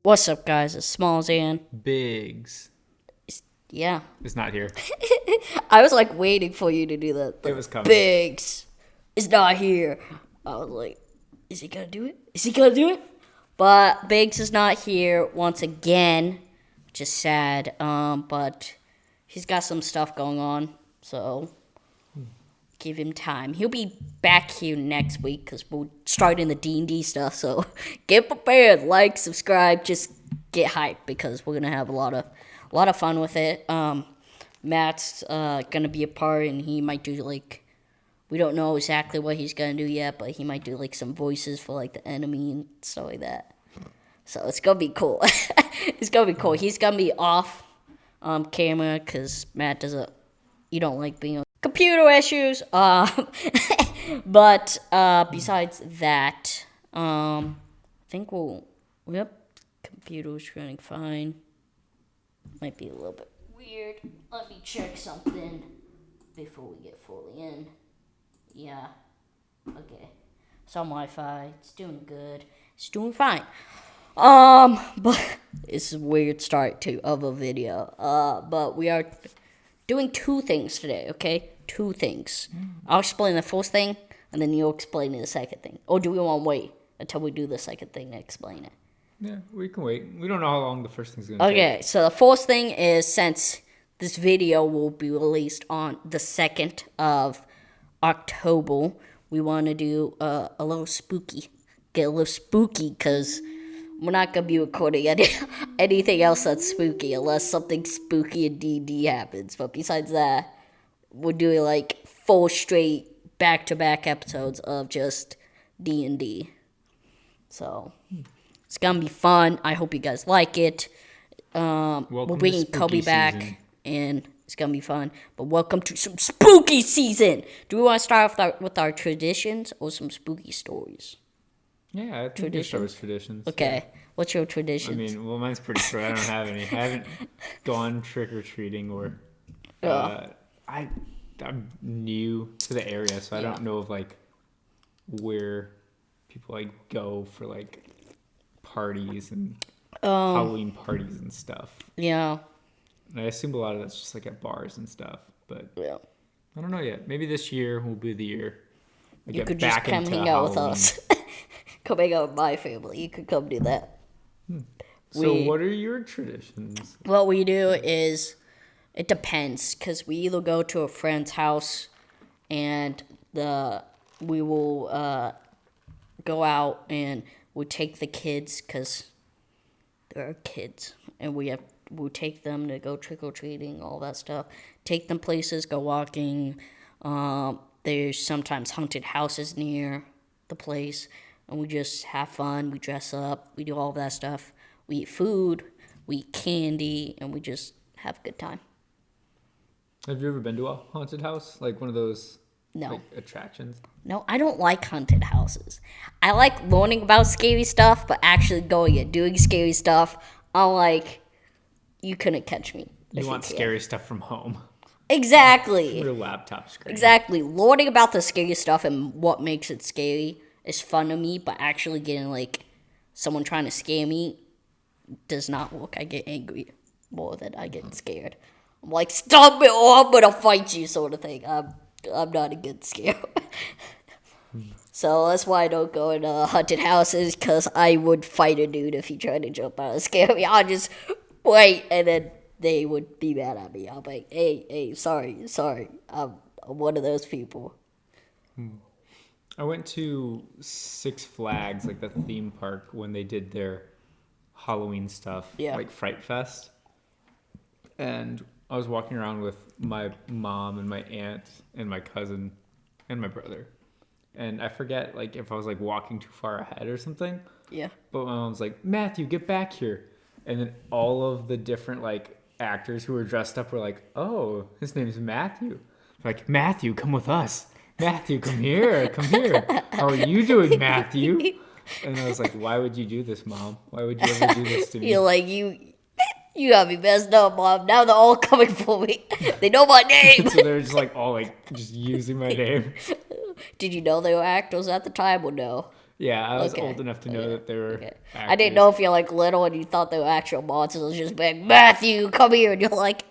What's up, guys? It's Smalls and Biggs yeah. is not here. I was like waiting for you to do that. It was coming. Biggs is not here. I was like, is he gonna do it? Is he gonna do it? But Biggs is not here once again, which is sad. But he's got some stuff going on, so give him time. He'll be back here next week because we'll start in the D&D stuff. So get prepared, like, subscribe, just get hyped because we're gonna have a lot of fun with it. Matt's gonna be a part, and he might do like, we don't know exactly what he's gonna do yet, but he might do like some voices for like the enemy and stuff like that. So it's gonna be cool. It's gonna be cool. He's gonna be off camera because Matt doesn't. You don't like being on computer issues. But besides that, I think Yep, computer's running fine. Might be a little bit weird. Let me check something before we get fully in. Yeah. Okay. Some Wi-Fi. It's doing good. It's doing fine. But it's a weird start of a video. But we are doing two things today, okay? Two things. I'll explain the first thing, and then you'll explain the second thing. Or do we want to wait until we do the second thing to explain it? Yeah, we can wait. We don't know how long the first thing's going to take. Okay, so the first thing is, since this video will be released on the 2nd of October, we want to do a little spooky. Get a little spooky, because we're not going to be recording anything else that's spooky unless something spooky in D&D happens. But besides that, we're doing like 4 straight back-to-back episodes of just D&D. So it's going to be fun. I hope you guys like it. We're bringing Kobe back, and it's going to be fun. But welcome to some spooky season. Do we want to start with our traditions or some spooky stories? Yeah, I think we start with traditions. Okay. Yeah. What's your tradition? I mean, well, mine's pretty short. I don't have any. I haven't gone trick-or-treating or... I'm new to the area, so I don't know of, like, where people, like, go for, like, parties and Halloween parties and stuff. Yeah. And I assume a lot of that's just, like, at bars and stuff, but Yeah. I don't know yet. Maybe this year will be the year I You get could back just come into hang out with Halloween. us. Come hang out with my family. You could come do that. So what are your traditions? What we do is, it depends, because we either go to a friend's house and we will go out and we take the kids, because there are kids, and we'll take them to go trick-or-treating, all that stuff. Take them places, go walking. There's sometimes haunted houses near the place, and we just have fun. We dress up. We do all that stuff. We eat food. We eat candy, and we just have a good time. Have you ever been to a haunted house? Like one of those No. attractions? No, I don't like haunted houses. I like learning about scary stuff, but actually going and doing scary stuff, I'm like, you couldn't catch me. You want scary stuff from home. Exactly. Your laptop screen. Exactly. Learning about the scary stuff and what makes it scary is fun to me, but actually getting, like, someone trying to scare me does not work. I get angry more than I get scared. I'm like, stop it or I'm gonna fight you, sort of thing. I'm not a good scare. So that's why I don't go in haunted houses, because I would fight a dude if he tried to jump out and scare me. I'll just wait, and then they would be mad at me. I'm like, hey, sorry. I'm one of those people. I went to Six Flags, like the theme park, when they did their Halloween stuff, like Fright Fest. And I was walking around with my mom and my aunt and my cousin and my brother. And I forget, like, if I was, like, walking too far ahead or something. Yeah. But my mom's like, Matthew, get back here. And then all of the different, like, actors who were dressed up were like, oh, his name's Matthew. Like, Matthew, come with us. Matthew, come here. How are you doing, Matthew? And I was like, why would you do this, Mom? Why would you ever do this to me? You're like, you got me messed up, Mom. Now they're all coming for me. They know my name. So they're just like all like just using my name. Did you know they were actors at the time or no? Yeah, I was Okay. old enough to know that they were Okay. actors. I didn't know if you're like little and you thought they were actual monsters. It was just like, Matthew, come here. And you're like,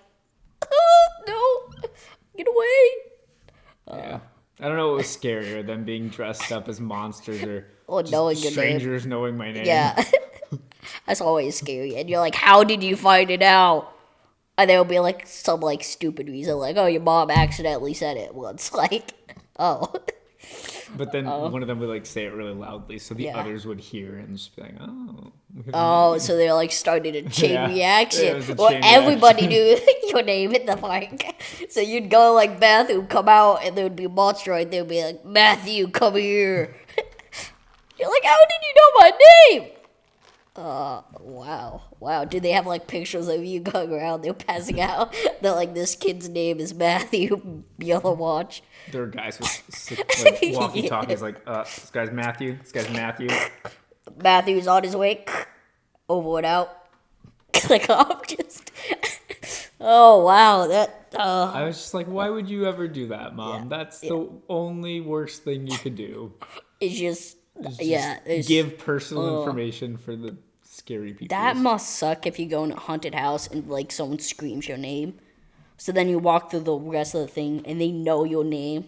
oh, no, get away. Yeah. I don't know what was scarier, them being dressed up as monsters Or just knowing your name. strangers knowing my name. Yeah. That's always scary. And you're like, how did you find it out? And there'll be like some like stupid reason, like, oh, your mom accidentally said it once. Like, oh. But then one of them would like say it really loudly so the Yeah. others would hear and just be like, oh. we have Oh, so they're like starting a chain Yeah. reaction. Yeah, it was a Well, chain everybody knew your name in the park. So you'd go like Matthew, come out, and there would be a monster right there, be like, Matthew, come here. You're like, how did you know my name? Wow. Do they have like pictures of you going around there passing out? That like this kid's name is Matthew. Be on the watch. There were guys with like walkie-talkies like, this guy's Matthew. This guy's Matthew. Matthew's on his way. Over and out. Click off. Just. Oh wow, that. I was just like, why would you ever do that, Mom? That's the only worst thing you could do. It's just. Just Yeah. It's, give personal information for the scary people. that must suck if you go in a haunted house and like someone screams your name. So then you walk through the rest of the thing and they know your name.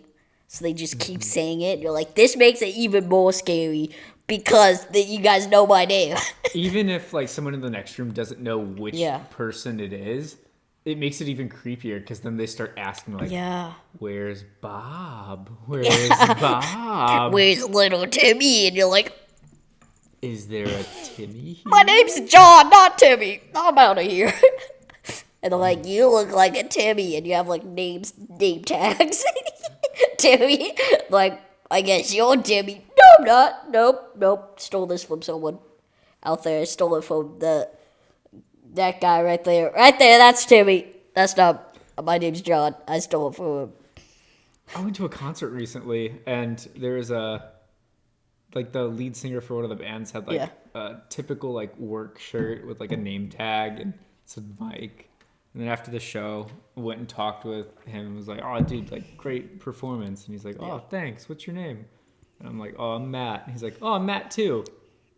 So they just keep saying it. You're like, this makes it even more scary because you guys know my name. Even if like someone in the next room doesn't know which Yeah. person it is, it makes it even creepier because then they start asking like, Yeah. where's Bob? Where's Bob? Where's little Timmy? And you're like, Is there a Timmy here? my name's John, not Timmy. I'm out of here. And they're like, you look like a Timmy. And you have like name tags. Timmy. Like, I guess you're Timmy. No, I'm not. Nope. Stole this from someone out there. Stole it from that guy right there. Right there, that's Timmy. That's not. My name's John. I stole it from him. I went to a concert recently, and there was like the lead singer for one of the bands had like a typical like work shirt with like a name tag and it said Mike. And then after the show, I went and talked with him and was like, oh, dude, like great performance. And he's like, oh, thanks. What's your name? And I'm like, oh, I'm Matt. And he's like, oh, I'm Matt too.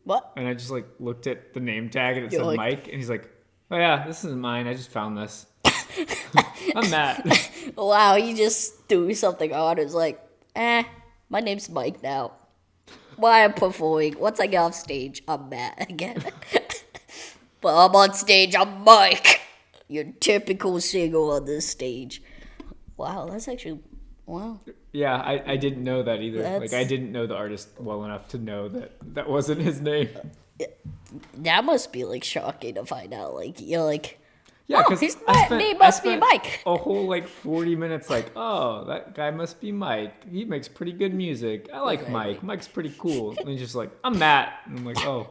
What? And I just like looked at the name tag and it You're said like- Mike. And he's like, oh yeah, this isn't mine. I just found this. I'm Matt. Wow, he just threw something on. It was like, my name's Mike now. Why I'm performing. Once I get off stage, I'm Matt again. But I'm on stage, I'm Mike. Your typical singer on this stage. Wow, that's actually, wow. Yeah, I didn't know that either. That's- Like, I didn't know the artist well enough to know that that wasn't his name. That must be like shocking to find out. Like, you're like, Yeah, oh, his name must be Mike. A whole like 40 minutes, like, oh, that guy must be Mike. He makes pretty good music. I like Mike. Mike's pretty cool. And he's just like, I'm Matt. And I'm like, oh,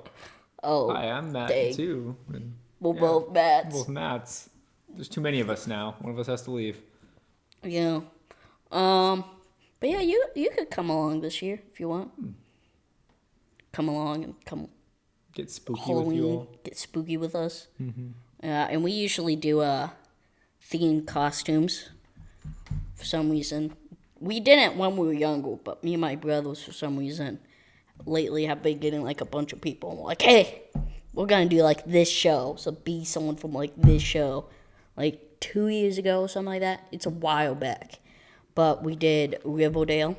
Oh, hi, I'm Matt dang. too. And we're yeah, both Matts. both Matts. There's too many of us now. One of us has to leave. Yeah. But yeah, you could come along this year if you want. Come along and come Get spooky with Halloween, you all. get spooky with us. And we usually do themed costumes. For some reason, we didn't when we were younger, but me and my brothers, for some reason, lately have been getting like a bunch of people and we're like, hey, we're gonna do like this show. So be someone from like this show, like 2 years ago or something like that. It's a while back, but we did Riverdale,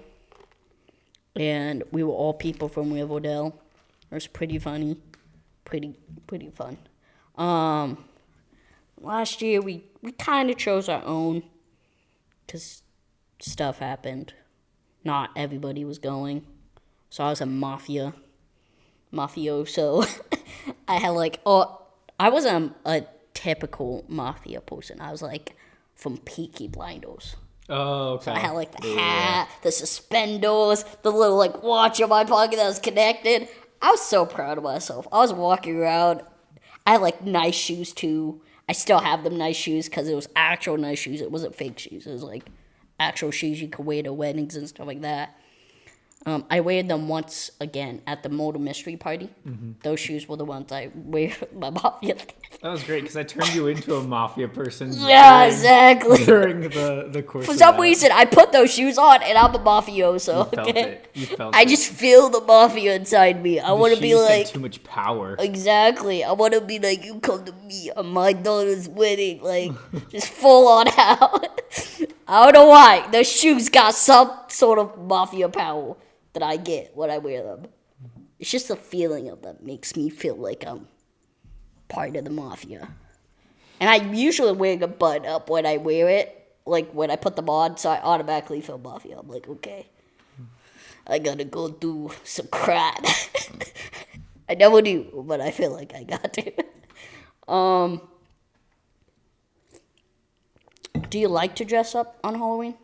and we were all people from Riverdale. It was pretty funny, pretty fun. Last year we kind of chose our own because stuff happened. Not everybody was going. So I was a mafioso. I had like, I wasn't a typical mafia person. I was like from Peaky Blinders. Oh, okay. I had like the hat, the suspenders, the little like watch in my pocket that was connected. I was so proud of myself. I was walking around. I had like nice shoes too. I still have them nice shoes because it was actual nice shoes. It wasn't fake shoes. It was like actual shoes you could wear to weddings and stuff like that. I wear them once again at the Motor Mystery Party. Mm-hmm. Those shoes were the ones I wear my mafia. That was great because I turned you into a mafia person. Yeah, exactly. During the course. For of some that. reason, I put those shoes on, and I'm a mafioso. You felt Okay? it. You felt I it. just feel the mafia inside me. I want to be shoes had like, too much power. exactly. I want to be like, you come to me, and my daughter's winning, like just full on out. I don't know why. Those shoes got some sort of mafia power that I get when I wear them. It's just the feeling of them makes me feel like I'm part of the mafia. And I'm usually wearing a button up when I wear it, like when I put them on, so I automatically feel mafia. I'm like, okay, I gotta go do some crime. I never do, but I feel like I got to. Do you like to dress up on Halloween?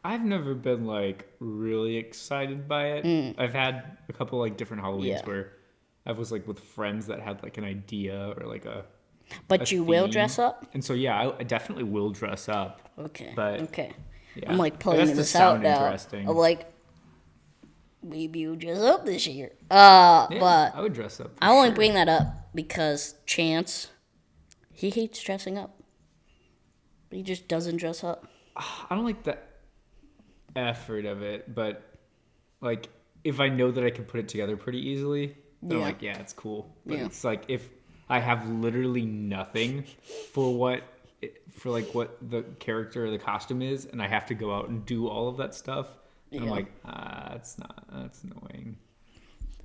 I've never been like really excited by it. I've had a couple like different Halloweens where I was like with friends that had like an idea or like a. But you will dress up? And so yeah, I definitely will dress up. Okay. But okay. yeah. I'm like It pulling has to this out sound now. interesting. I'm like, maybe you dress up this year. Yeah, But I would dress up. I only bring that up because Chance, he hates dressing up. He just doesn't dress up. I don't like the effort of it, but like if I know that I can put it together pretty easily, then I'm like, yeah, it's cool. But it's like if I have literally nothing for what the character or the costume is, and I have to go out and do all of that stuff, and I'm like, that's annoying.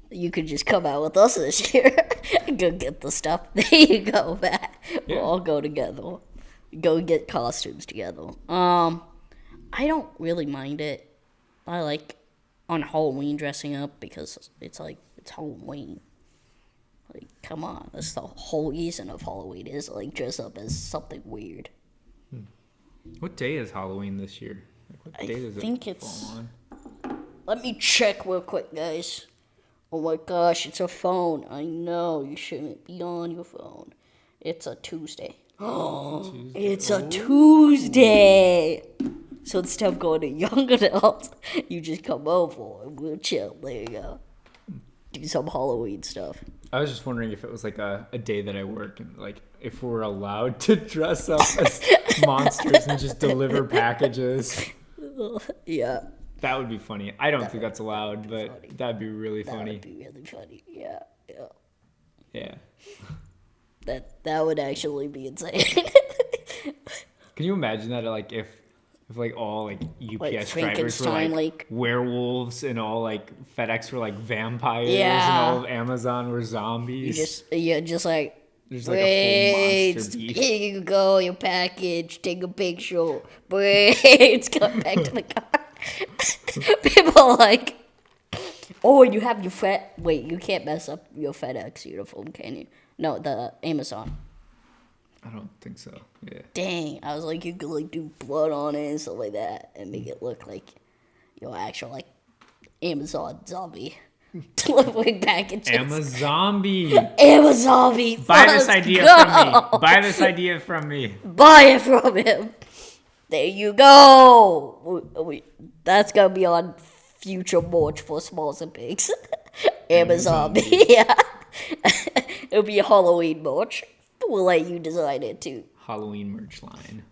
You could just come out with us this year. Go get the stuff. There you go, Matt. We'll all go together. Go get costumes together. I don't really mind it. I like on Halloween dressing up because it's like it's Halloween. Like, come on, that's the whole reason of Halloween is like dress up as something weird. What day is Halloween this year? Like, what day does think it it's- fall on? Let me check real quick, guys. Oh my gosh, it's a phone. I know you shouldn't be on your phone. It's a Tuesday. Oh, it's a Tuesday. So instead of going to young adults, you just come over and we'll chill. There you go. Do some Halloween stuff. I was just wondering if it was like a day that I work and like if we're allowed to dress up as monsters and just deliver packages. Yeah. That would be funny. I don't think that's allowed, but that'd be really That funny. would be really funny. Yeah. Yeah. That would actually be insane. Can you imagine that? Like if like all like UPS drivers were Frankenstein, like like- werewolves and all like FedEx were like vampires Yeah. and all of Amazon were zombies. Just like. There's like a full Wait, monster beef. here you go, your package. Take a picture. Wait, come back to the car. People are like, oh, you have your Wait, you can't mess up your FedEx uniform, can you? No, the Amazon. I don't think so. Yeah. Dang, I was like, you could like do blood on it and stuff like that, and make it look like your actual like Amazon zombie delivering packages. Amazombie. Amazon. Buy this idea from me. Buy this idea from me. Buy it from him. There you go. That's gonna be on future merch for Smalls and Pigs. Amazon. Yeah. It'll be a Halloween merch. We'll let you design it too. Halloween merch line.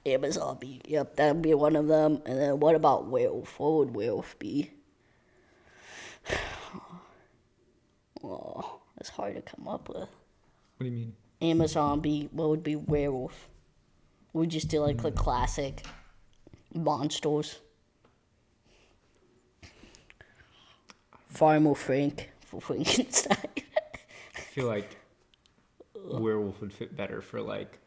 Amazon. Yep, that'll be one of them. And then what about werewolf? What would werewolf be? Oh, that's hard to come up with. What do you mean? Amazon. What would be werewolf? We just do like the classic monsters. Farmer Frank for Frankenstein. I feel like werewolf would fit better for like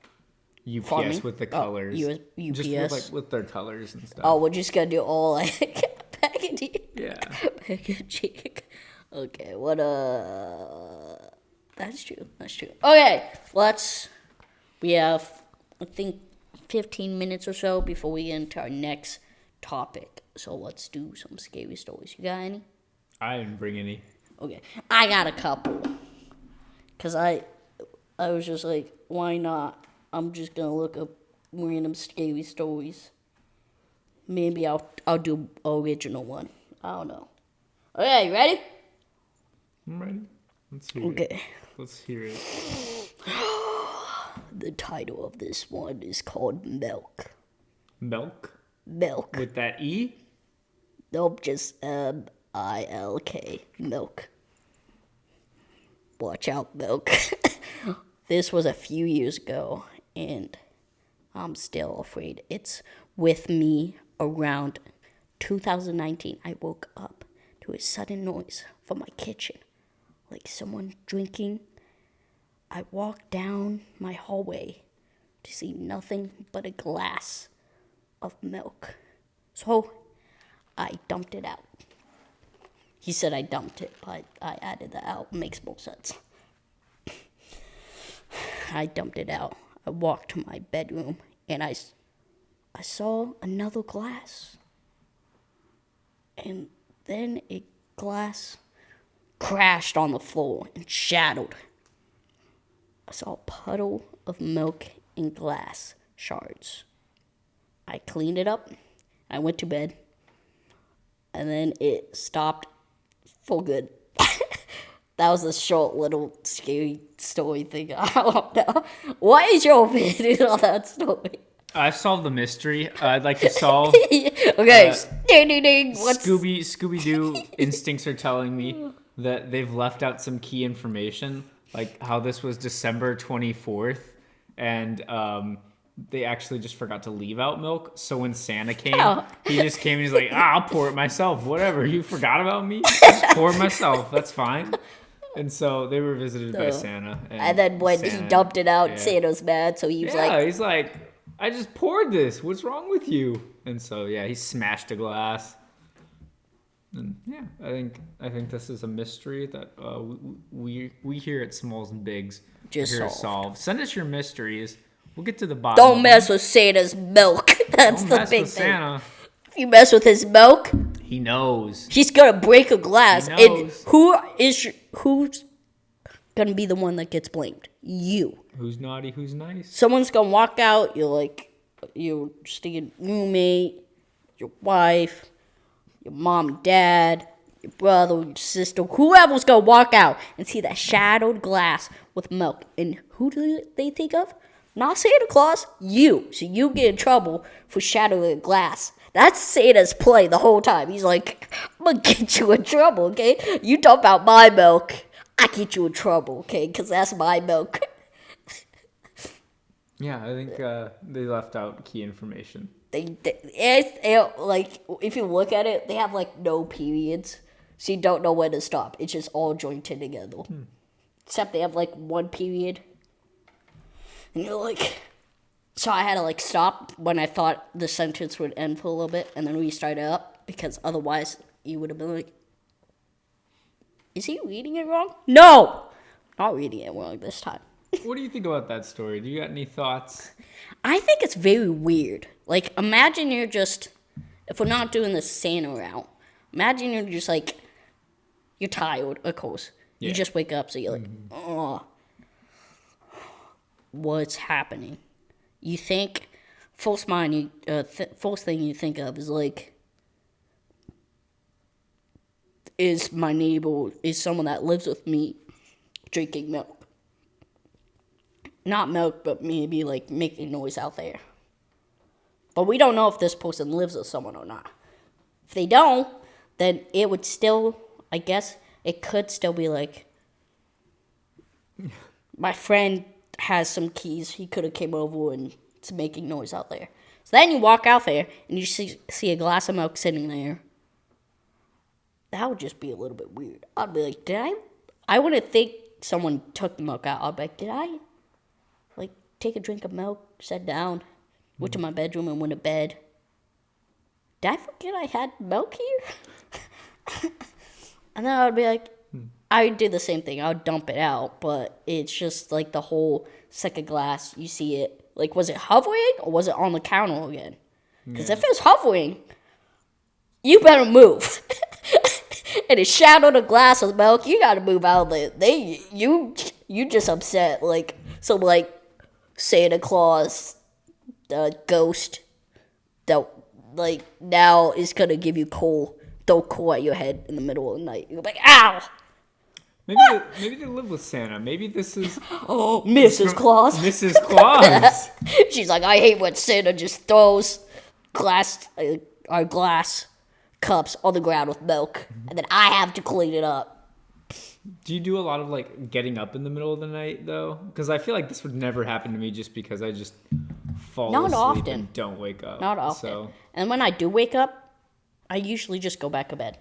UPS Farming? with the Oh, colors. UPS. Just with, like with their colors and stuff. Oh, we're just gonna do all like packaging. Yeah. Packaging. Okay, that's true. Okay, we have, I think, 15 minutes or so before we get into our next topic. So let's do some scary stories. You got any? I didn't bring any. Okay, I got a couple. Cause I was just like, why not? I'm just gonna look up random scary stories. maybe I'll do original one. I don't know. Okay, you ready? I'm ready. Let's hear Okay. it. Let's hear it. The title of this one is called Milk. Milk? Milk. With that E? Nope, just MILK. Milk. Watch out, Milk. This was a few years ago, and I'm still afraid. It's with me around 2019. I woke up to a sudden noise from my kitchen, like someone drinking. I walked down my hallway to see nothing but a glass of milk. So I dumped it out. He said I dumped it, but I added that out. Makes more sense. I dumped it out. I walked to my bedroom, and I saw another glass. And then a glass crashed on the floor and shattered. I saw a puddle of milk and glass shards. I cleaned it up. I went to bed. And then it stopped for good. That was a short little scary story thing. I don't know. What is your opinion on that story? I've solved the mystery. I'd like to solve. Okay, ding ding ding. Scooby-Doo instincts are telling me that they've left out some key information, like how this was December 24th, and they actually just forgot to leave out milk. So when Santa came, he just came and he's like, I'll pour it myself. Whatever, you forgot about me? Just pour it myself. That's fine. And so they were visited by Santa. And then when he dumped it out, Santa's mad, so he was like... Yeah, he's like, I just poured this. What's wrong with you? And so, yeah, he smashed a glass. And yeah, I think this is a mystery that we here at Smalls and Bigs just are here to solve. Send us your mysteries. We'll get to the bottom. Don't mess with Santa's milk. That's the big thing. Santa. If you mess with his milk, he knows. He's gonna break a glass. He knows. And who's gonna be the one that gets blamed? You. Who's naughty? Who's nice? Someone's gonna walk out. You're sticking roommate, your wife, your mom and dad, your brother, your sister, whoever's gonna walk out and see that shattered glass with milk. And who do they think of? Not Santa Claus, you. So you get in trouble for shattering glass. That's Santa's play the whole time. He's like, I'm gonna get you in trouble, okay? You dump out my milk, I get you in trouble, okay? Because that's my milk. Yeah, I think they left out key information. Like, if you look at it, they have, like, no periods. So you don't know when to stop. It's just all jointed together. Except they have, like, one period. And you're like... So I had to, like, stop when I thought the sentence would end for a little bit and then restart it up, because otherwise you would have been like, is he reading it wrong? No! Not reading it wrong this time. What do you think about that story? Do you got any thoughts? I think it's very weird. Like, imagine you're just, if we're not doing the Santa route, imagine you're just like, you're tired, of course. You just wake up, so you're like, oh, what's happening? You think, first thing you think of is like, is my neighbor, is someone that lives with me drinking milk? Not milk, but maybe like making noise out there. But we don't know if this person lives with someone or not. If they don't, then it would still, I guess, it could still be like, my friend has some keys. He could have came over and it's making noise out there. So then you walk out there and you see a glass of milk sitting there. That would just be a little bit weird. I'd be like, I wouldn't think someone took the milk out. I'd be like, did I, like, take a drink of milk, sat down, went to my bedroom and went to bed? Did I forget I had milk here? And then I'd be like, I would do the same thing. I would dump it out, but it's just like the whole second glass, you see it. Like, was it hovering or was it on the counter again? Because if it's hovering, you better move. And it shattered a glass of milk, you gotta move out of there. You just upset, like, some, like, Santa Claus, the ghost, that like, now it's gonna give you throw coal at your head in the middle of the night. You're like, ow! Maybe they live with Santa. Maybe this is Oh, Mrs. Claus. Mrs. Claus. She's like, I hate when Santa just throws our glass cups on the ground with milk, and then I have to clean it up. Do you do a lot of like getting up in the middle of the night though? Because I feel like this would never happen to me just because I just fall Not asleep often. and don't wake up. Not often. So And when I do wake up, I usually just go back to bed.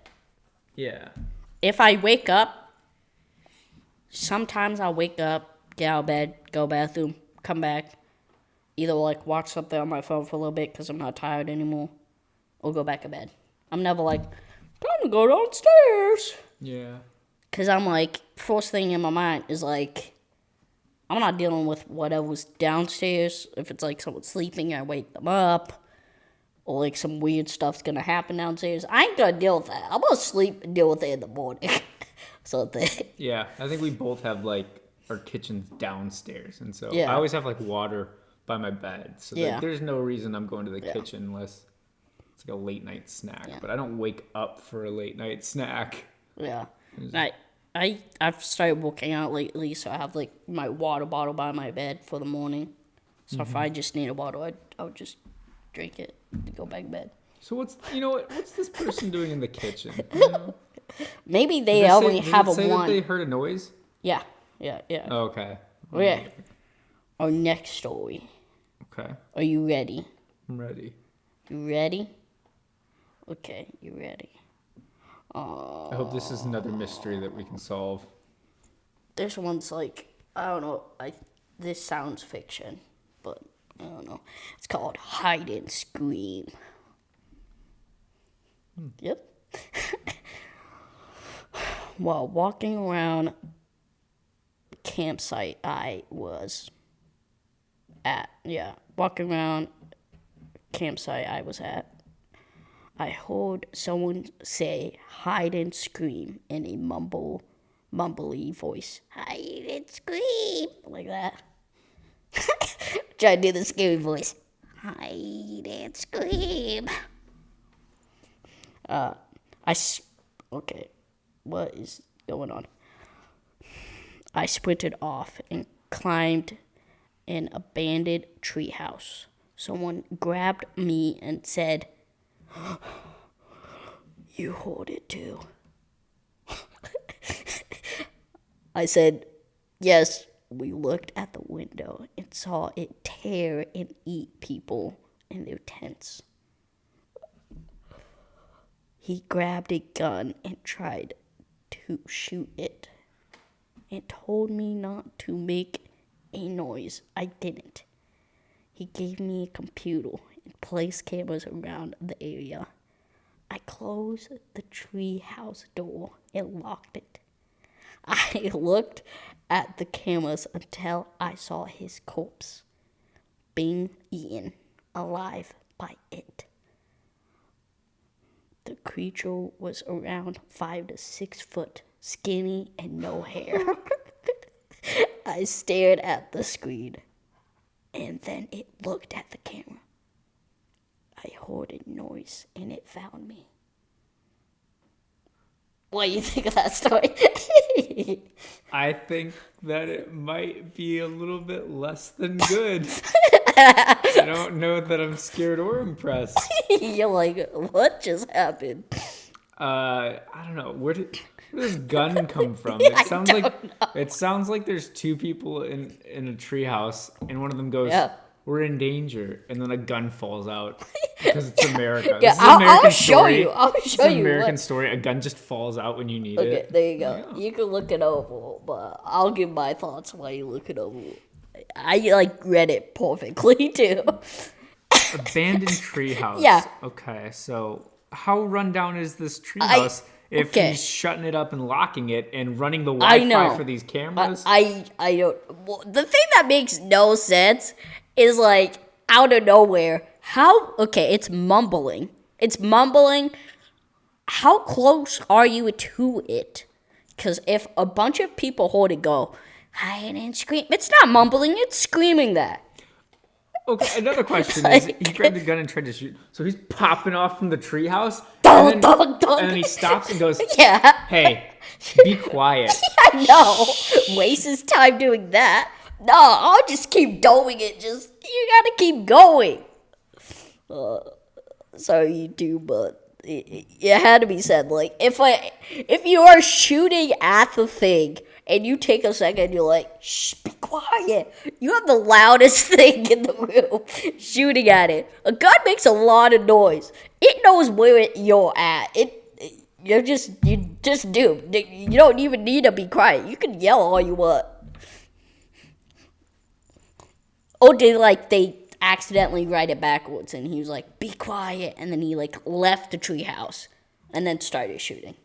yeah. If I wake up, sometimes I'll wake up, get out of bed, go bathroom, come back, either like watch something on my phone for a little bit because I'm not tired anymore, or go back to bed. I'm never like, time to go downstairs. Yeah. Because I'm like, first thing in my mind is like, I'm not dealing with whatever's downstairs. If it's like someone sleeping, I wake them up. Or like some weird stuff's gonna happen downstairs. I ain't gonna deal with that. I'm gonna sleep and deal with it in the morning. Yeah, I think we both have like our kitchens downstairs, and so Yeah. I always have like water by my bed. So Yeah. like, there's no reason I'm going to the kitchen unless it's like a late night snack. Yeah. But I don't wake up for a late night snack. Yeah. I've started working out lately, so I have like my water bottle by my bed for the morning. So if I just need a bottle, I would just drink it and go back to bed. So what's this person doing in the kitchen? You know? Maybe they Did only did have it a say one. that they heard a noise? Yeah. Oh, okay. Yeah. Our next story. Okay. Are you ready? I'm ready. You ready? Okay, you ready? I hope this is another mystery that we can solve. This one's like, I don't know. This sounds fiction, but I don't know. It's called Hide and Scream. Yep. While walking around campsite I was at, I heard someone say hide and scream in a mumbly voice. Hide and scream. Like that. Try to do the scary voice. Hide and scream. Okay. What is going on? I sprinted off and climbed an abandoned treehouse. Someone grabbed me and said, "You heard it too." I said, "Yes." We looked at the window and saw it tear and eat people in their tents. He grabbed a gun and tried to shoot it and told me not to make a noise. I didn't. He gave me a computer and placed cameras around the area. I closed the tree house door and locked it. I looked at the cameras until I saw his corpse being eaten alive by it. The creature was around 5 to 6 foot, skinny and no hair. I stared at the screen, and then it looked at the camera. I heard a noise, and it found me. What do you think of that story? I think that it might be a little bit less than good. I don't know that I'm scared or impressed. You're like, what just happened? I don't know. Where did this gun come from? It sounds like there's two people in a treehouse, and one of them goes, "We're in danger," and then a gun falls out because it's America. Yeah, This is an American I'll show story. you. I'll It's show an you. American story. A gun just falls out when you need Okay, it. there you go. You can look it over, but I'll give my thoughts while you look it over. I read it perfectly too. Abandoned treehouse. Yeah. Okay, so how rundown is this treehouse? If he's shutting it up and locking it and running the Wi-Fi for these cameras? I don't. Well, the thing that makes no sense is out of nowhere. How? Okay, it's mumbling. It's mumbling. How close are you to it? Because if a bunch of people heard it go, hide and scream, it's not mumbling. It's screaming that. Okay, another question is, he grabbed the gun and tried to shoot. So he's popping off from the treehouse, Dunk, and dunk, dunk. then he stops and goes, Yeah. "Hey, be quiet." I know. Waste his time doing that. No, I'll just keep doing it. Just, you gotta keep going. Sorry, you do, but it had to be said. Like, if you are shooting at the thing and you take a second, you're like, shh, be quiet. You have the loudest thing in the room shooting at it. A gun makes a lot of noise. It knows where you're at. You just do. You don't even need to be quiet. You can yell all you want. Or they accidentally write it backwards, and he was like, be quiet, and then he left the treehouse and then started shooting.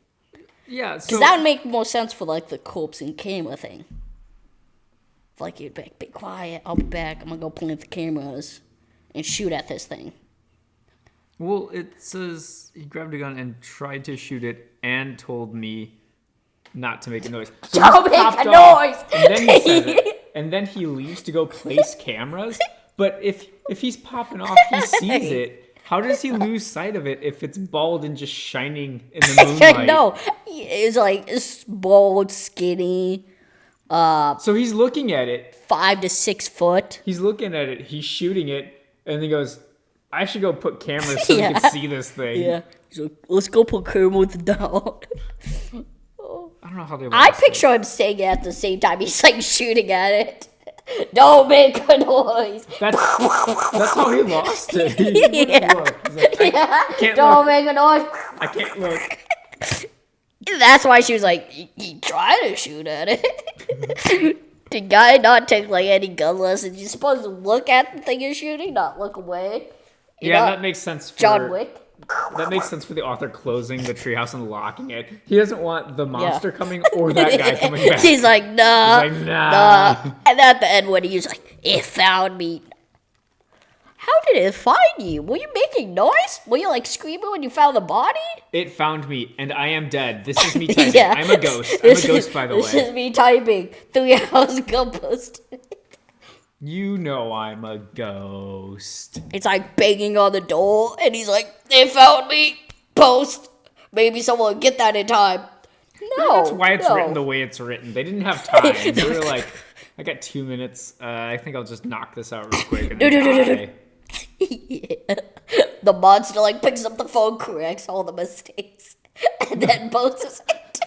Yeah, because that would make more sense for the corpse and camera thing. You'd be like, be quiet, I'll be back, I'm gonna go plant the cameras and shoot at this thing. Well, it says he grabbed a gun and tried to shoot it and told me not to make a noise. So don't make a noise! And then he said it, and then he leaves to go place cameras. But if he's popping off, he sees it. How does he lose sight of it if it's bald and just shining in the moonlight? No, it's bald, skinny. So he's looking at it. 5 to 6 foot. He's looking at it. He's shooting it, and he goes, "I should go put cameras so we can see this thing." Yeah. He's like, let's go put cameras down. I don't know how they. I picture him saying it at the same time. He's shooting at it. Don't make a noise. That's how he lost it. He look. He's like, I can't Don't look. make a noise. I can't look. That's why she was like, he tried to shoot at it. The guy not take any gun lessons. You're supposed to look at the thing you're shooting, not look away. Yeah, that makes sense for John Wick. That makes sense for the author closing the treehouse and locking it. He doesn't want the monster coming or that guy coming back. He's like, nah. He's like, nah. And at the end when he was like, it found me. How did it find you? Were you making noise? Were you screaming when you found the body? It found me, and I am dead. This is me typing. Yeah. I'm a ghost. I'm a ghost, by the way. This is me typing. 3 hours ago posted. You know I'm a ghost. It's banging on the door, and he's like, they found me. Post. Maybe someone will get that in time. No. That's why it's written the way it's written. They didn't have time. They were like, I got 2 minutes. I think I'll just knock this out real quick. And No. Yeah. The monster picks up the phone, corrects all the mistakes, and then posts it.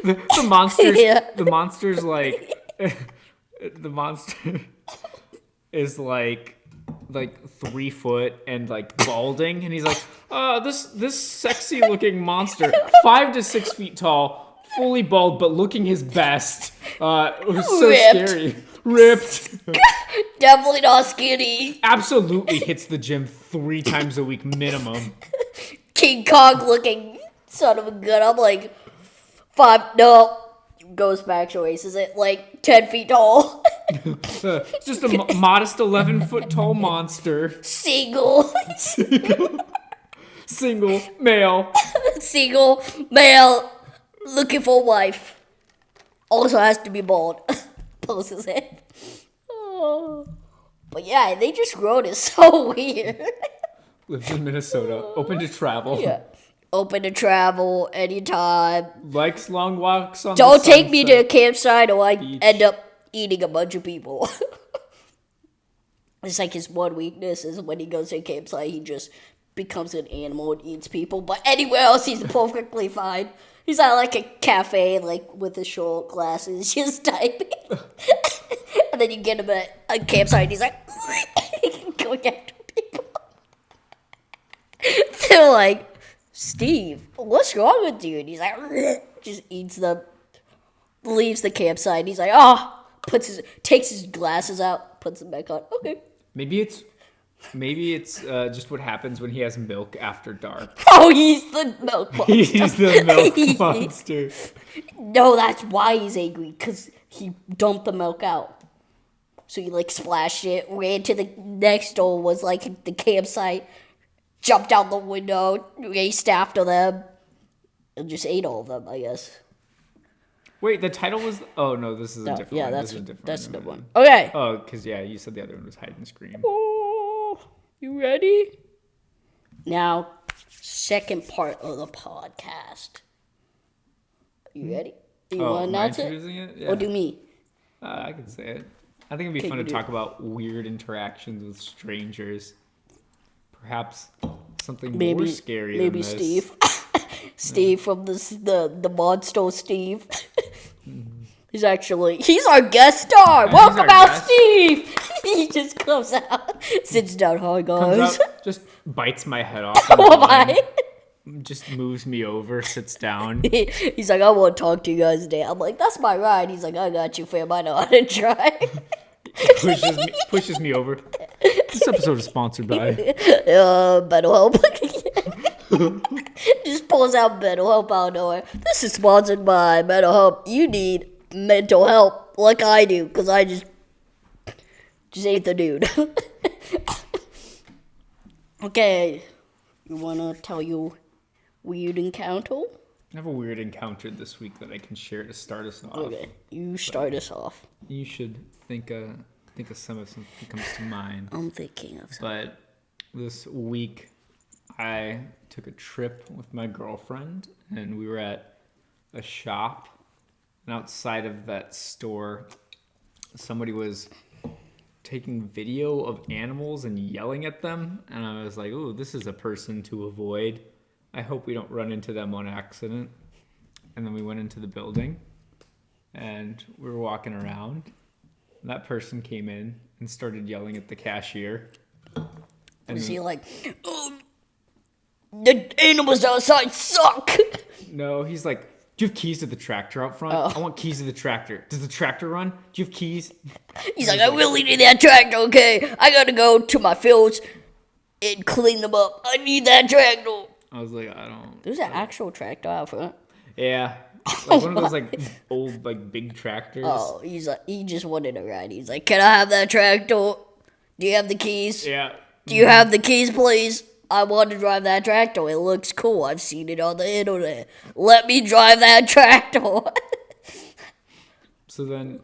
the monsters. Yeah. The monster's the monster is 3 foot and balding, and he's like, this sexy looking monster, 5 to 6 feet tall, fully bald but looking his best. It was so Ripped. scary. Ripped. Definitely not skinny. Absolutely hits the gym 3 times a week minimum. King Kong looking son of a gun. I'm 5. No. Goes back to races it 10 feet tall. Just a modest 11-foot tall monster. Single. Single male. Single male looking for a wife. Also has to be bald. Poses it. Oh. But yeah, they just wrote it so weird. Lives in Minnesota. Open to travel. Yeah. Open to travel anytime. Likes long walks on Don't the take me to a sunset campsite or I beach. end up eating a bunch of people. It's his one weakness is when he goes to a campsite, he just becomes an animal and eats people. But anywhere else, he's perfectly fine. He's at a cafe, with his short glasses, just typing. And then you get him at a campsite, and he's going after people. They're like, Steve, what's wrong with you? And he's just eats them, leaves the campsite. He's takes his glasses out, puts them back on. Okay. Maybe it's just what happens when he has milk after dark. Oh, he's the milk monster. He's the milk monster. No, that's why he's angry, because he dumped the milk out. So he splashed it, ran to the next door, was the campsite, jumped out the window, raced after them, and just ate all of them, I guess. Wait, the title was. Oh no, this is a different one. That's This is a different that's the one. one. Okay. Oh, because you said the other one was hide and scream. Oh, you ready? Now, second part of the podcast. You ready? You want to announce it? Yeah. Or do me? I can say it. I think it'd be fun to talk about weird interactions with strangers. Perhaps something more scary than this. Steve. Steve from the Monster Steve. He's our guest star. Welcome out, Steve. He just comes out, sits down. Hi guys. Just bites my head off. Just moves me over, sits down. He's like, I want to talk to you guys today. I'm like, that's my ride. He's like, I got you, fam. I know how to drive. pushes me over. This episode is sponsored by BetterHelp. Just pulls out BetterHelp out of nowhere. This is sponsored by BetterHelp. You need mental help like I do, because I just ain't the dude. Okay, you want to tell your weird encounter? I have a weird encounter this week that I can share to start us off. Okay, you start us off. You should think of something that comes to mind. I'm thinking of something. But this week, I took a trip with my girlfriend, and we were at a shop. And outside of that store, somebody was taking video of animals and yelling at them. And I was like, ooh, this is a person to avoid. I hope we don't run into them on accident. And then we went into the building, and we were walking around. And that person came in and started yelling at the cashier. And was he like, the animals outside suck? No, he's like, do you have keys to the tractor out front? I want keys to the tractor. Does the tractor run? Do you have keys? He's like, I really need that tractor, okay? I gotta go to my fields and clean them up. I need that tractor. I was like, I don't. There's an actual tractor out front. Yeah. Like one of those like old like big tractors. Oh, he's like, he just wanted a ride. He's like, can I have that tractor? Do you have the keys? Yeah. Do you have the keys, please? I want to drive that tractor. It looks cool. I've seen it on the internet. Let me drive that tractor. So then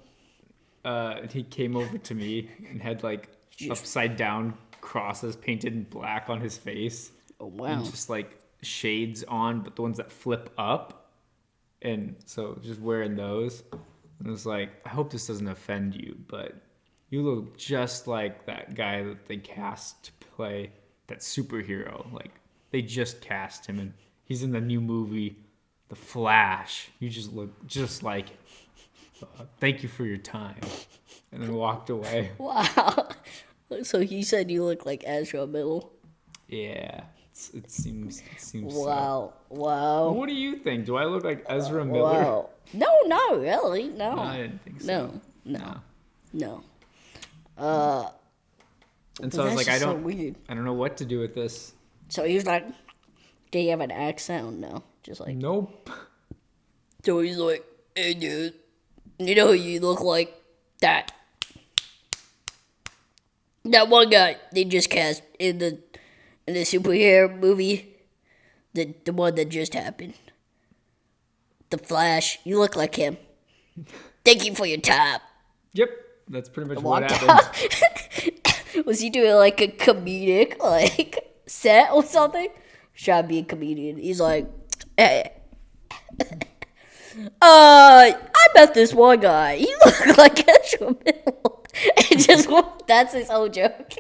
he came over to me and had like upside down crosses painted in black on his face. Oh, wow. And just like shades on, but the ones that flip up. And so just wearing those. And it was like, I hope this doesn't offend you, but you look just like that guy that they cast to play that superhero. Like, they just cast him, and he's in the new movie, The Flash. You just look just like him. Thank you for your time. And then walked away. Wow. So he said you look like Ezra Miller. Yeah. It seems Wow. so. Wow. What do you think? Do I look like Ezra Miller? Wow. No, not really. No. No, I didn't think so. No. And so I was like, I don't know what to do with this. So he was like, do you have an accent? No. Just like, nope. So he's like, hey dude, you know who you look like? That one guy they just cast in the superhero movie, the one that just happened. The Flash. You look like him. Thank you for your time. Yep, that's pretty much what happened. Was he doing like a comedic set or something? Trying to be a comedian. He's like, hey. I met this one guy. He looked like Ezra Miller. That's his whole joke.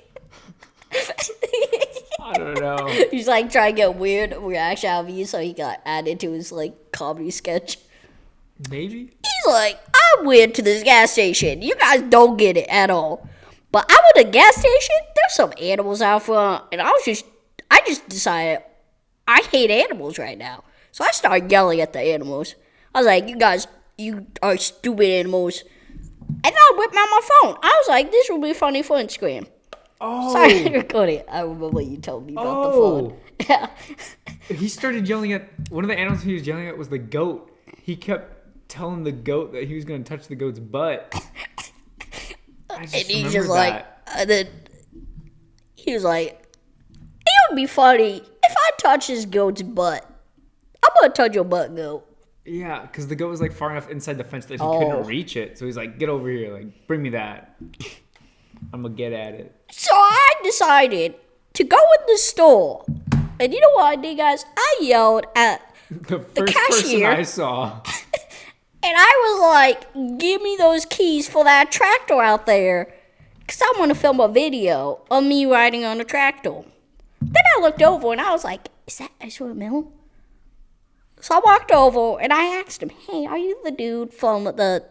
I don't know. He's like trying to get weird reaction out of you, so he got added to his like comedy sketch. Maybe. He's like, I went to this gas station. You guys don't get it at all. But I'm at a gas station. There's some animals out front, and I just decided I hate animals right now. So I started yelling at the animals. I was like, you are stupid animals. And then I whipped out my phone. I was like, this will be funny for Instagram. Oh. Sorry, recording. I remember you told me about the phone. Yeah. He started yelling at, one of the animals he was yelling at was the goat. He kept telling the goat that he was going to touch the goat's butt. And he's just like, and then he was like, it would be funny if I touch this goat's butt. I'm going to touch your butt, goat. Yeah, because the goat was like far enough inside the fence that he couldn't reach it. So he's like, "Get over here! Like, bring me that. I'm gonna get at it." So I decided to go in the store, and you know what I did, guys? I yelled at The first person cashier. I saw. And I was like, give me those keys for that tractor out there. Because I want to film a video of me riding on a tractor. Then I looked over and I was like, is that Ezra Miller? So I walked over and I asked him, hey, are you the dude from the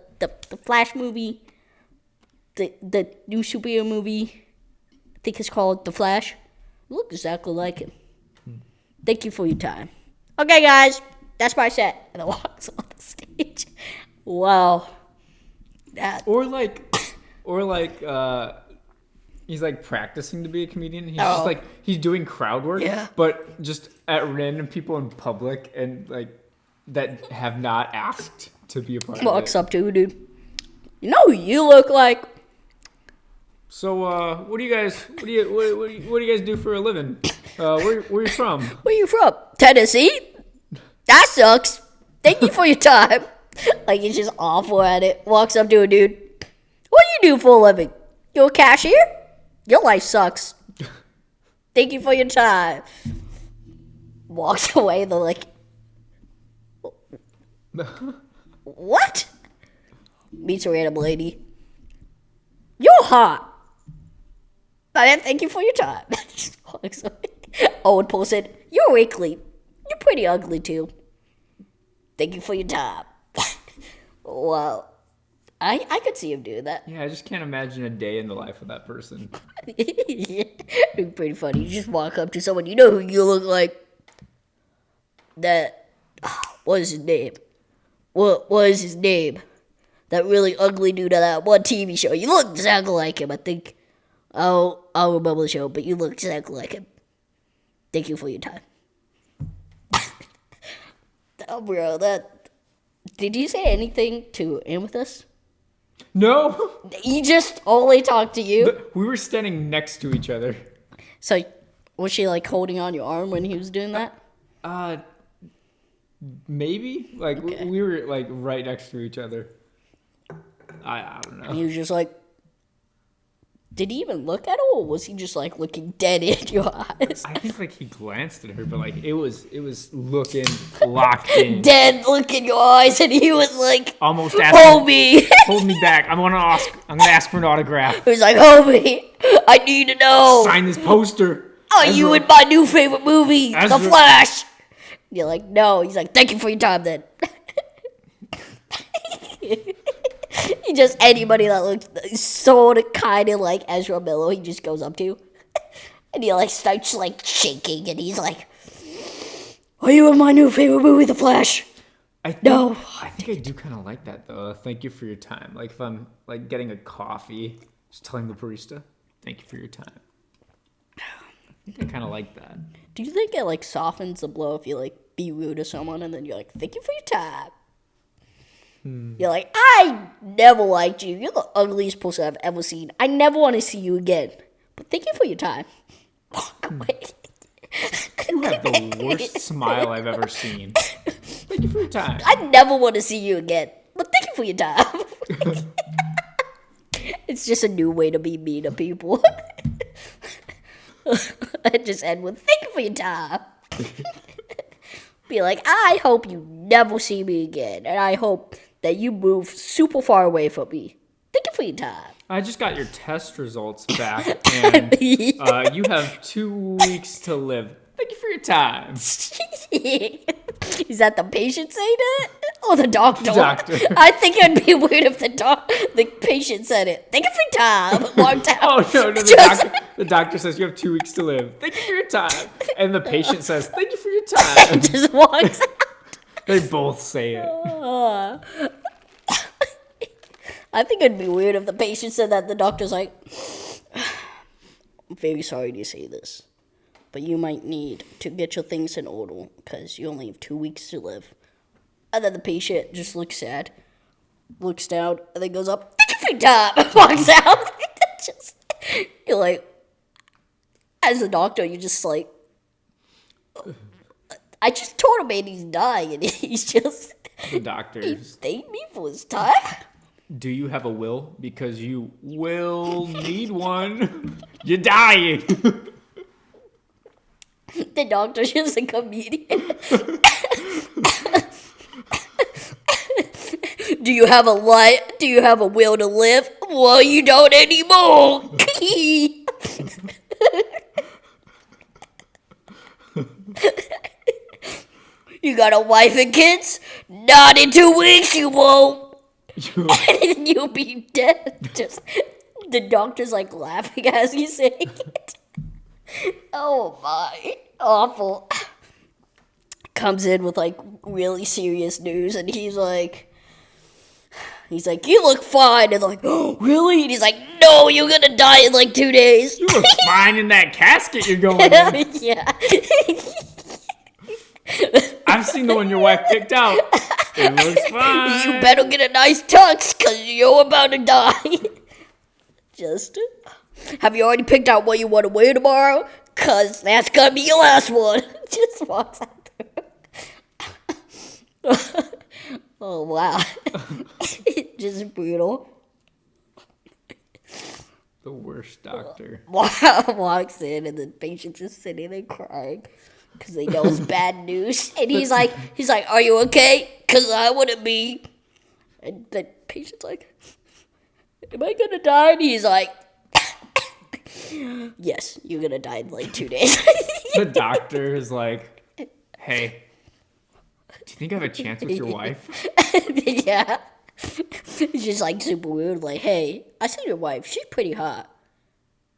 Flash movie? The new superhero movie? I think it's called The Flash. You look exactly like him. Thank you for your time. Okay, guys. That's my set. And I walks on the stage. Wow. Or he's like practicing to be a comedian. He's just like, he's doing crowd work, but just at random people in public and like that have not asked to be a part of it. Walks up to, dude. You know who you look like? So, what do you guys do for a living? Where you from? Where you from? Tennessee? That sucks. Thank you for your time. Like, he's just awful at it. Walks up to a dude. What do you do for a living? You a cashier? Your life sucks. Thank you for your time. Walks away. They're like, what? Meets a random lady. You're hot. Thank you for your time. Just walks away. Owen pulls in. You're wrinkly. You're pretty ugly too. Thank you for your time. Well, I could see him doing that. Yeah, I just can't imagine a day in the life of that person. It'd be pretty funny. You just walk up to someone, you know who you look like. What is his name? What is his name? That really ugly dude on that one TV show. You look exactly like him, I think. I'll remember the show, but you look exactly like him. Thank you for your time. Oh, bro, did you say anything to Amethyst? No. He just only talked to you? We were standing next to each other. So, was she, like, holding on your arm when he was doing that? Maybe. Like, Okay. we were, like, right next to each other. I don't know. And he was just like, did he even look at her, or was he just, like, looking dead in your eyes? I think, like, he glanced at her, but, like, it was looking locked in. Dead look in your eyes, and he was like, Almost asking, hold me. hold me back. I'm gonna ask for an autograph. He was like, hold me. I need to know. Sign this poster. Are you in my new favorite movie, Ezra. The Flash? You're like, no. He's like, thank you for your time, then. He just, anybody that looks sort of kind of like Ezra Miller, he just goes up to. And he, like, starts, like, shaking, and he's like, are you in my new favorite movie, The Flash? No. I think I do kind of like that, though. Thank you for your time. Like, if I'm, like, getting a coffee, just telling the barista, thank you for your time. I think I kind of like that. Do you think it, like, softens the blow if you, like, be rude to someone, and then you're like, thank you for your time? You're like, I never liked you. You're the ugliest person I've ever seen. I never want to see you again. But thank you for your time. Walk away. You have the worst smile I've ever seen. Thank you for your time. I never want to see you again. But thank you for your time. It's just a new way to be mean to people. I just end with, thank you for your time. Be like, I hope you never see me again. And I hope that you move super far away from me. Thank you for your time. I just got your test results back, and you have 2 weeks to live. Thank you for your time. Is that the patient saying it? Or the doctor? The doctor. I think it'd be weird if the patient said it. Thank you for your time. Walked out. Oh, no, the doctor says you have 2 weeks to live. Thank you for your time. And the patient says, thank you for your time. Just walks out. They both say it. I think it'd be weird if the patient said that. The doctor's like, I'm very sorry to say this, but you might need to get your things in order because you only have 2 weeks to live. And then the patient just looks sad, looks down, and then goes up, thank you for your time, walks out. You're like, as a doctor, you're just like, I just told him, man, he's dying, and he's just the doctors. Thank me for his time. Do you have a will? Because you will need one. You're dying. The doctor's just a comedian. Do you have a life? Do you have a will to live? Well, you don't anymore. You got a wife and kids? Not in 2 weeks, you won't. And you'll be dead. Just the doctor's like laughing as he's saying it. Oh my, awful. Comes in with like really serious news, and he's like, you look fine, and like, oh really? And he's like, no, you're gonna die in like 2 days. You look fine in that casket you're going in. Yeah. I've seen the one your wife picked out. It looks fine. You better get a nice tux, cause you're about to die. Just, have you already picked out what you want to wear tomorrow? Cause that's gonna be your last one. Just walks out there. Oh wow. Just brutal. The worst doctor. Walks in and the patient's just sitting there crying because they know it's bad news. And he's like, are you okay? Cause I wouldn't be. And the patient's like, am I gonna die? And he's like, yes, you're gonna die in like 2 days. The doctor is like, hey, do you think I have a chance with your wife? Yeah. It's just like super weird. Like, hey, I see your wife. She's pretty hot.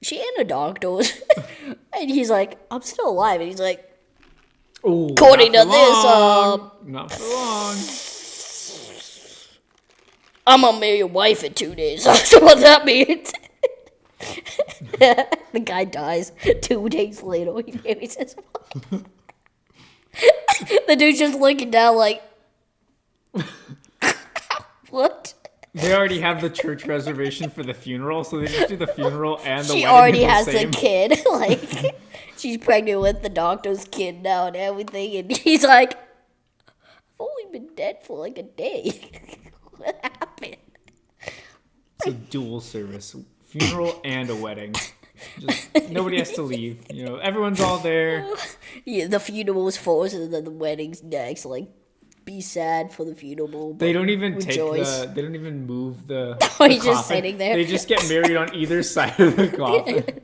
She in a doctor's. And he's like, I'm still alive. And he's like, oh, according to this, not for long. I'm gonna marry your wife in 2 days. That's what that means. The guy dies 2 days later. He marries his wife. The dude's just looking down like, what? They already have the church reservation for the funeral, so they just do the funeral and the wedding. She already has the a kid. Like, she's pregnant with the doctor's kid now and everything. And he's like, I've only been dead for like a day. What happened? It's a dual service, funeral and a wedding. Just nobody has to leave. You know, everyone's all there. Yeah, the funeral's first and then the wedding's next. Like, be sad for the funeral. They don't even rejoice. they don't even move the. Oh, he's the just coffin. sitting there. They just get married on either side of the coffin.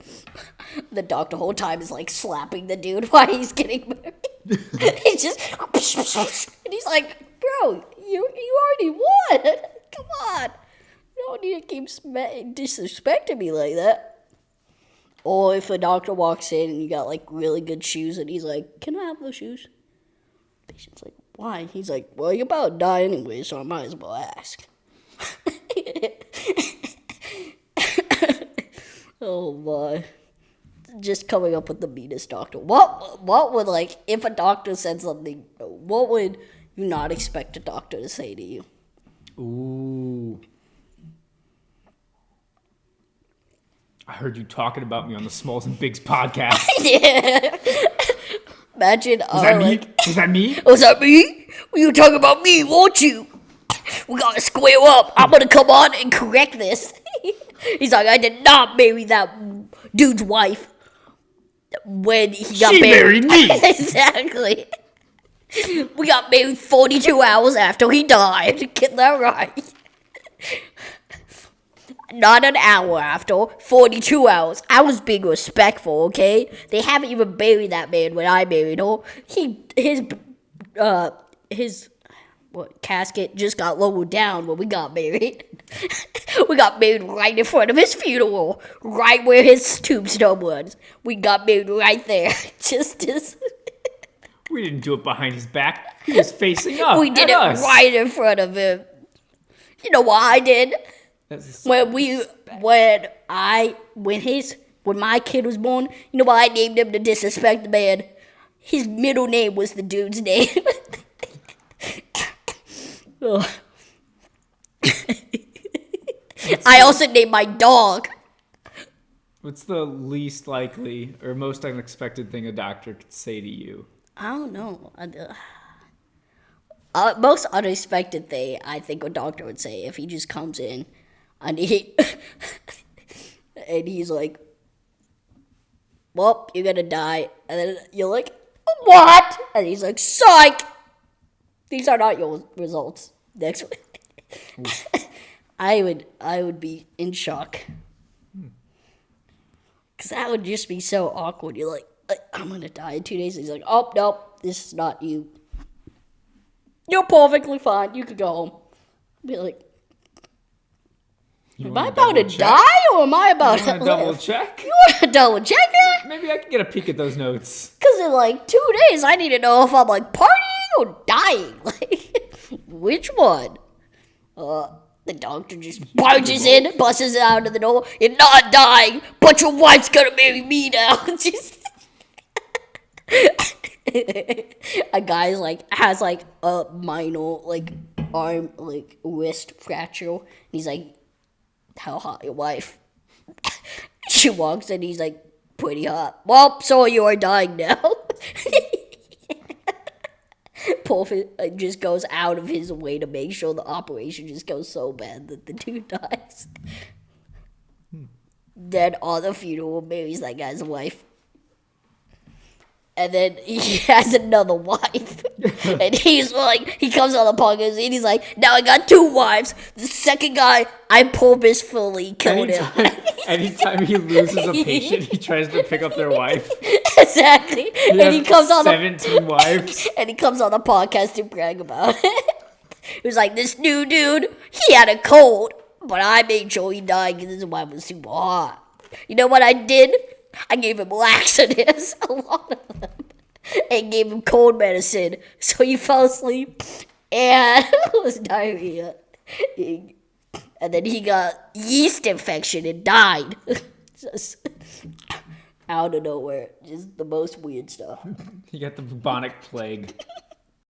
The doctor whole time is like slapping the dude while he's getting married. He's just and he's like, bro, you already won. Come on. You don't need to keep disrespecting me like that. Or if a doctor walks in and you got like really good shoes and he's like, can I have those shoes? The patient's like, why? He's like, well, you're about to die anyway, so I might as well ask. Oh my. Just coming up with the meanest doctor. What would, like, if a doctor said something, what would you not expect a doctor to say to you? Ooh. I heard you talking about me on the Smalls and Bigs podcast. Yeah. Imagine. Was that me? Was that me? Was that me? Well, you talking about me, won't you? We gotta square up. I'm gonna come on and correct this. He's like, I did not marry that dude's wife when he got married. She married me. Exactly. We got married 42 hours after he died. Get that right. Not an hour after, 42 hours. I was being respectful, okay? They haven't even buried that man when I married her. His casket just got lowered down when we got married. We got married right in front of his funeral, right where his tombstone was. We got married right there. Just We didn't do it behind his back. He was facing up. we did it us. right in front of him. You know what I did? When my kid was born, you know why I named him to disrespect the man? His middle name was the dude's name. I also named my dog. What's the least likely or most unexpected thing a doctor could say to you? I don't know. Most unexpected thing, I think a doctor would say if he just comes in and and he's like, well, you're gonna die. And then you're like, what? And he's like, psych! These are not your results. Next week. I would be in shock. Because that would just be so awkward. You're like, I'm gonna die in 2 days. He's like, oh, nope, this is not you. You're perfectly fine. You could go home. Be like, am I about to die or am I about to double check? You want to double check that? Maybe I can get a peek at those notes. Because in like 2 days, I need to know if I'm like partying or dying. Like, which one? The doctor just barges in, busts out of the door. You're not dying, but your wife's gonna marry me now. Just a guy has a minor arm wrist fracture. And he's like, how hot your wife? She walks in, he's like, pretty hot. Well, so you are dying now. Pulfit just goes out of his way to make sure the operation just goes so bad that the dude dies. Then on the funeral marries that guy's wife. And then he has another wife. And he's like, he comes on the podcast and he's like, now I got 2 wives. The second guy, I purposefully killed him. Anytime he loses a patient, he tries to pick up their wife. Exactly. And he comes on 17 wives. And he comes on the podcast to brag about it. He was like, this new dude, he had a cold, but I made sure he died because his wife was super hot. You know what I did? I gave him laxatives, a lot of them, and gave him cold medicine, so he fell asleep and it was diarrhea. And then he got yeast infection and died. Just out of nowhere. Just the most weird stuff. He got the bubonic plague.